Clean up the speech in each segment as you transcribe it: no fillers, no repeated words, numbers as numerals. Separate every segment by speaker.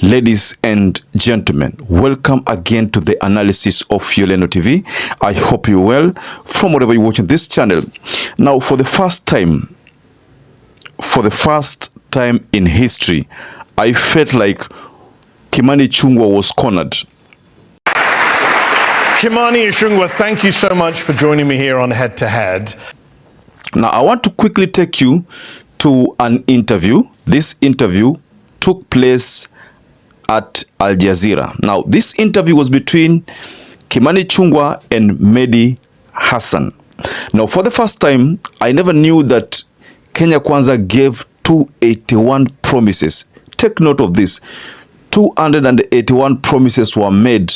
Speaker 1: Ladies and gentlemen, welcome again to the analysis of YOLENO TV. I hope you're well from wherever you're watching this channel. Now, for the first time in history, I felt like Ichungwa was cornered.
Speaker 2: Ichungwa, thank you so much for joining me here on Head to Head.
Speaker 1: Now, I want to quickly take you to an interview. This interview took place at JAZEERA. Now, this interview was between Ichungwa and MEHDI Hassan. Now, for the first time, I never knew that Kenya Kwanza gave 281 promises. Take note of this. 281 promises were made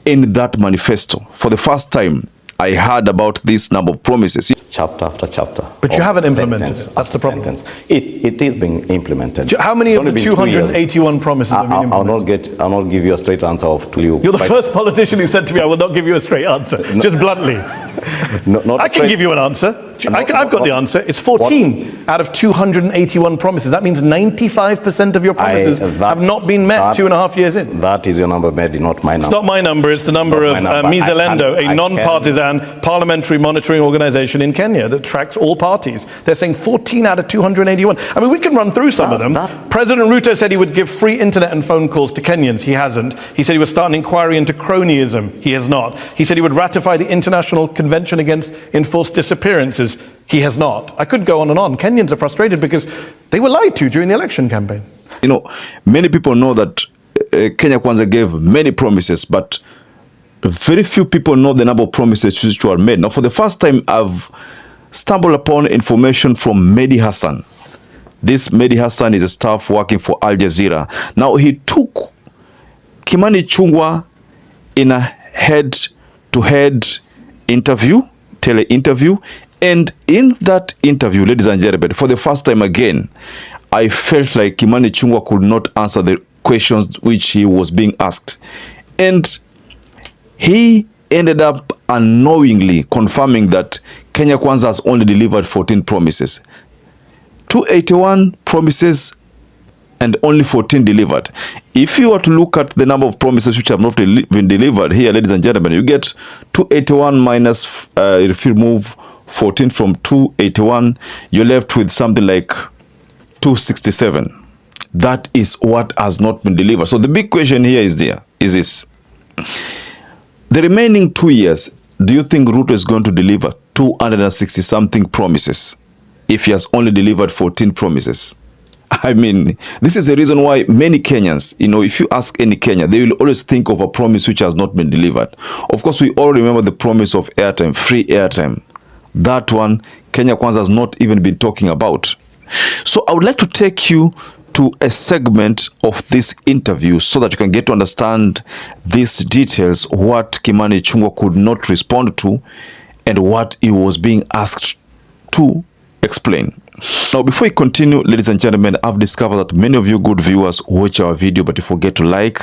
Speaker 1: in that manifesto. For the first time, I heard about this number of promises.
Speaker 3: Chapter after chapter.
Speaker 2: But you haven't implemented it. That's the problem.
Speaker 3: It is being implemented.
Speaker 2: How many of the 281 promises have been implemented?
Speaker 3: I'll not give you a straight answer of to you.
Speaker 2: You're the first politician who said to me, I will not give you a straight answer. Just bluntly. I can give you an answer. I've got the answer. It's 14 out of 281 promises. That means 95% of your promises have not been met 2.5 years in.
Speaker 3: That is your number, MEHDI, not my number.
Speaker 2: It's not my number. It's the number of Mizalendo, a non-partisan parliamentary monitoring organization in Kenya that tracks all parties. They're saying 14 out of 281. I mean, we can run through some of them. President RUTO said he would give free internet and phone calls to Kenyans. He hasn't. He said he would start an inquiry into cronyism. He has not. He said he would ratify the International Convention Against Enforced Disappearances. He has not. I could go on and on. Kenyans are frustrated because they were lied to during the election campaign.
Speaker 1: You know, many people know that Kenya Kwanza gave many promises, but very few people know the number of promises which were made. Now, for the first time, I've stumbled upon information from MEHDI Hassan. This MEHDI Hassan is a staff working for JAZEERA. Now, he took Ichungwa in a head-to-head interview, tele-interview, and in that interview, ladies and gentlemen, for the first time again, I felt like Ichungwa could not answer the questions which he was being asked. And he ended up unknowingly confirming that Kenya Kwanza has only delivered 14 promises. 281 promises and only 14 delivered. If you were to look at the number of promises which have not been delivered here, ladies and gentlemen, you get 281 minus, if you remove 14 from 281, you're left with something like 267. That is what has not been delivered. So the big question here is this. The remaining 2 years, do you think RUTO is going to deliver 260 something promises if he has only delivered 14 promises? I mean, this is the reason why many Kenyans, you know, if you ask any Kenyan, they will always think of a promise which has not been delivered. Of course, we all remember the promise of airtime, free airtime. That one, Kenya Kwanza has not even been talking about. So I would like to take you to a segment of this interview so that you can get to understand these details, what Ichungwa could not respond to and what he was being asked to explain. Now, before we continue, ladies and gentlemen, I've discovered that many of you good viewers watch our video, but you forget to like,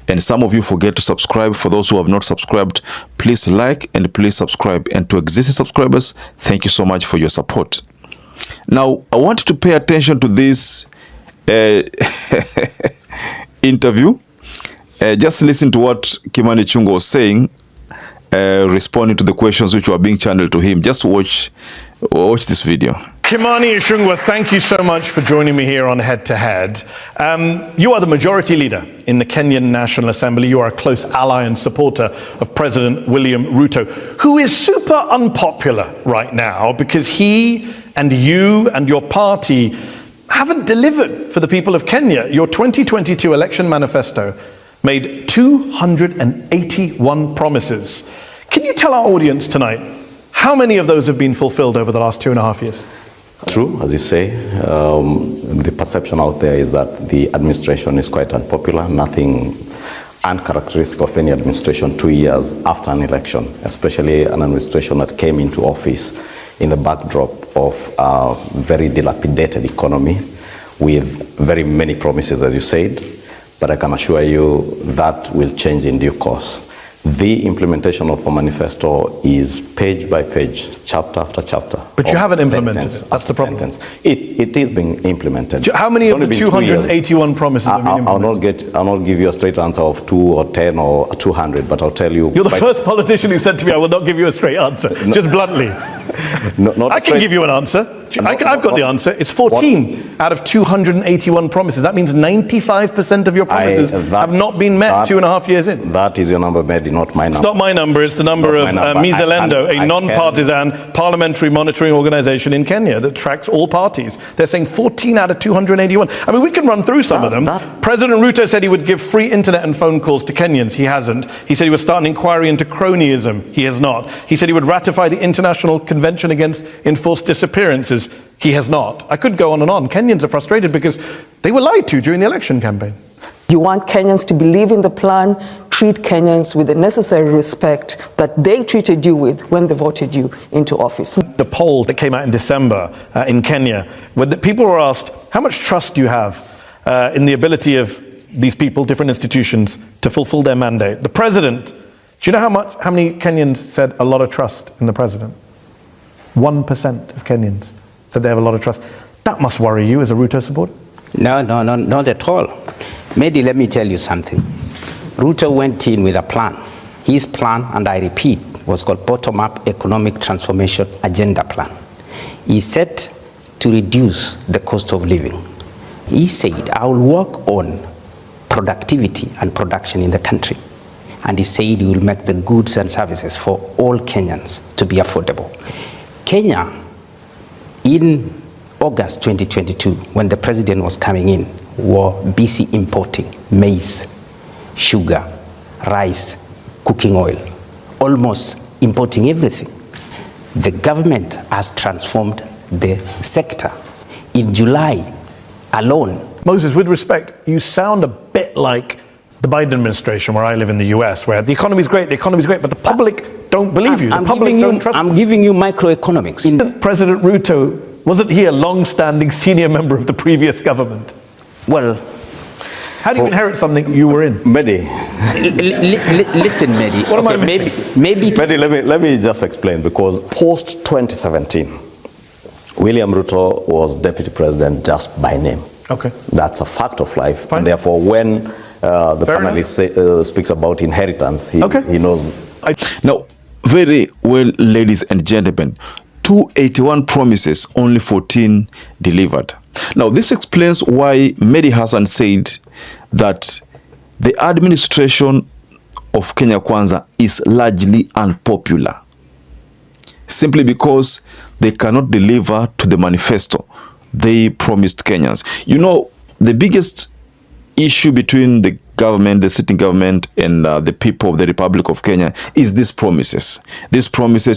Speaker 1: and some of you forget to subscribe. For those who have not subscribed, please like and please subscribe. And to existing subscribers, thank you so much for your support. Now, I want you to pay attention to this interview. Just listen to what Ichungwa was saying, responding to the questions which were being channeled to him. Just watch this video.
Speaker 2: Ichungwa, thank you so much for joining me here on Head to Head. You are the majority leader in the Kenyan National Assembly. You are a close ally and supporter of President William Ruto, who is super unpopular right now because he and you and your party haven't delivered for the people of Kenya. Your 2022 election manifesto made 281 promises. Can you tell our audience tonight how many of those have been fulfilled over the last 2.5 years?
Speaker 3: True, as you say, the perception out there is that the administration is quite unpopular, nothing uncharacteristic of any administration 2 years after an election, especially an administration that came into office in the backdrop of a very dilapidated economy with very many promises, as you said, but I can assure you that will change in due course. The implementation of a manifesto is page by page, chapter after chapter.
Speaker 2: But you haven't implemented it. That's the problem.
Speaker 3: It It is being implemented.
Speaker 2: How many of the 281 promises have been implemented?
Speaker 3: I'll not give you a straight answer of 2 or 10 or 200, but I'll tell you.
Speaker 2: You're the first politician who said to me, I will not give you a straight answer, just bluntly. I can give you an answer. I've got the answer. It's 14 out of 281 promises. That means 95% of your promises have not been met 2.5 years in.
Speaker 3: That is your number, MEHDI, not my number.
Speaker 2: It's not my number. It's the number of MEHDI, a non-partisan parliamentary monitoring organization in Kenya that tracks all parties. They're saying 14 out of 281. I mean, we can run through some of them. President Ruto said he would give free internet and phone calls to Kenyans. He hasn't. He said he would start an inquiry into cronyism. He has not. He said he would ratify the International Convention Against Enforced Disappearances. He has not. I could go on and on. Kenyans are frustrated because they were lied to during the election campaign.
Speaker 4: You want Kenyans to believe in the plan, treat Kenyans with the necessary respect that they treated you with when they voted you into office.
Speaker 2: The poll that came out in December in Kenya, where the people were asked, how much trust do you have in the ability of these people, different institutions, to fulfill their mandate? The president, do you know how many Kenyans said a lot of trust in the president? 1% of Kenyans said they have a lot of trust. That must worry you as a Ruto supporter.
Speaker 5: No, not at all. MEHDI, let me tell you something. Ruto went in with a plan. His plan, and I repeat, was called Bottom-Up Economic Transformation Agenda Plan. He set to reduce the cost of living. He said, I will work on productivity and production in the country. And he said he will make the goods and services for all Kenyans to be affordable. Kenya, in August 2022, when the president was coming in, were busy importing maize, sugar, rice, cooking oil, almost importing everything. The government has transformed the sector. In July alone.
Speaker 2: Moses, with respect, you sound a bit like the Biden administration, where I live in the US, where the economy's great, but the public don't believe you. The public don't trust you.
Speaker 5: I'm giving you microeconomics.
Speaker 2: President Ruto, wasn't he a long-standing senior member of the previous government?
Speaker 5: Well,
Speaker 2: how do you inherit something you were in?
Speaker 3: MEHDI.
Speaker 5: Listen, MEHDI.
Speaker 2: What am I missing?
Speaker 3: MEHDI, let me just explain, because post-2017, William Ruto was deputy president just by name.
Speaker 2: Okay.
Speaker 3: That's a fact of life.
Speaker 2: Fine.
Speaker 3: And therefore, when the panelist speaks about inheritance, he knows.
Speaker 1: Now, very well, ladies and gentlemen, 281 promises, only 14 delivered. Now, this explains why MEHDI Hassan said that the administration of Kenya Kwanza is largely unpopular, simply because they cannot deliver to the manifesto they promised Kenyans. You know, the biggest issue between the government, the sitting government, and the people of the Republic of Kenya is these promises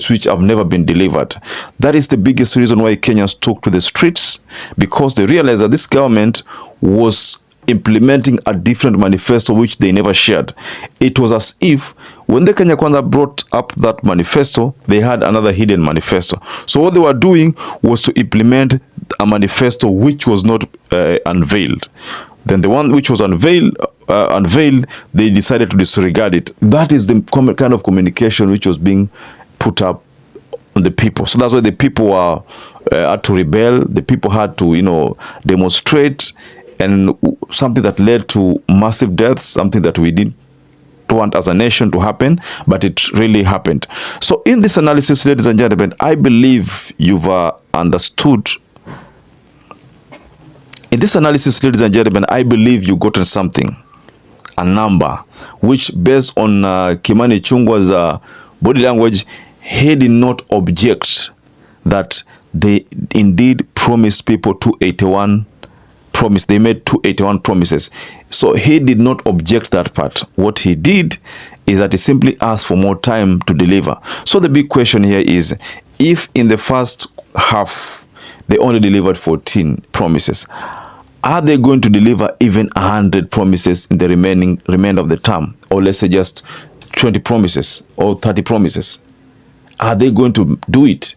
Speaker 1: which have never been delivered. That is the biggest reason why Kenyans took to the streets, because they realized that this government was implementing a different manifesto which they never shared. It was as if when the Kenya Kwanza brought up that manifesto, they had another hidden manifesto. So what they were doing was to implement a manifesto which was not unveiled. Then the one which was unveiled, they decided to disregard it. That is the kind of communication which was being put up on the people. So that's why the people had to rebel. The people had to, demonstrate, and something that led to massive deaths, something that we didn't want as a nation to happen, but it really happened. So in this analysis, ladies and gentlemen, I believe you've understood. In this analysis, ladies and gentlemen, I believe you've gotten something, a number, which based on Kimani Ichungwa's body language, he did not object that they indeed promised people 281 promise. They made 281 promises. So he did not object that part. What he did is that he simply asked for more time to deliver. So the big question here is, if in the first half they only delivered 14 promises, are they going to deliver even 100 promises in the remainder of the term? Or let's say just 20 promises or 30 promises? Are they going to do it?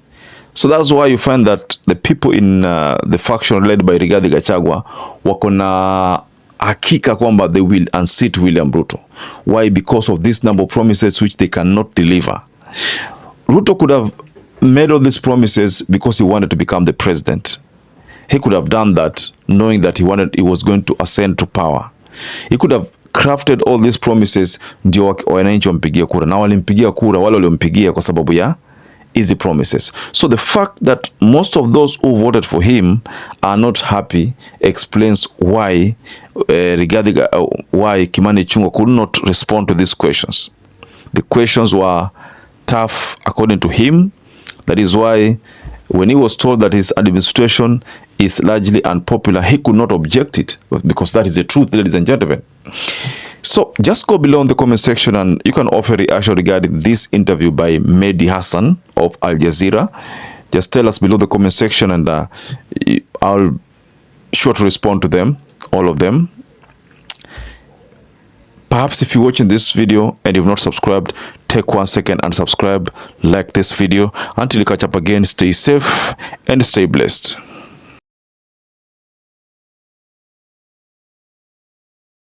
Speaker 1: So that's why you find that the people in the faction led by Rigathi Gachagua wako na hakika kwamba they will unseat William Ruto. Why? Because of this number of promises which they cannot deliver. Ruto could have made all these promises because he wanted to become the president. He could have done that knowing that he was going to ascend to power. He could have crafted all these promises ndio wananchi wampigie kura, na walimpigia kura wale waliompigia kwa sababu ya easy promises. So the fact that most of those who voted for him are not happy explains why why Kimani Ichungwa could not respond to these questions. The questions were tough according to him. That is why when he was told that his administration is largely unpopular, he could not object it, because that is the truth, ladies and gentlemen. So just go below in the comment section and you can offer a reaction regarding this interview by MEHDI Hassan of Al Jazeera. Just tell us below the comment section and I'll sure to respond to them, all of them. Perhaps if you're watching this video and you've not subscribed, take 1 second and subscribe, like this video. Until you catch up again, stay safe and stay blessed.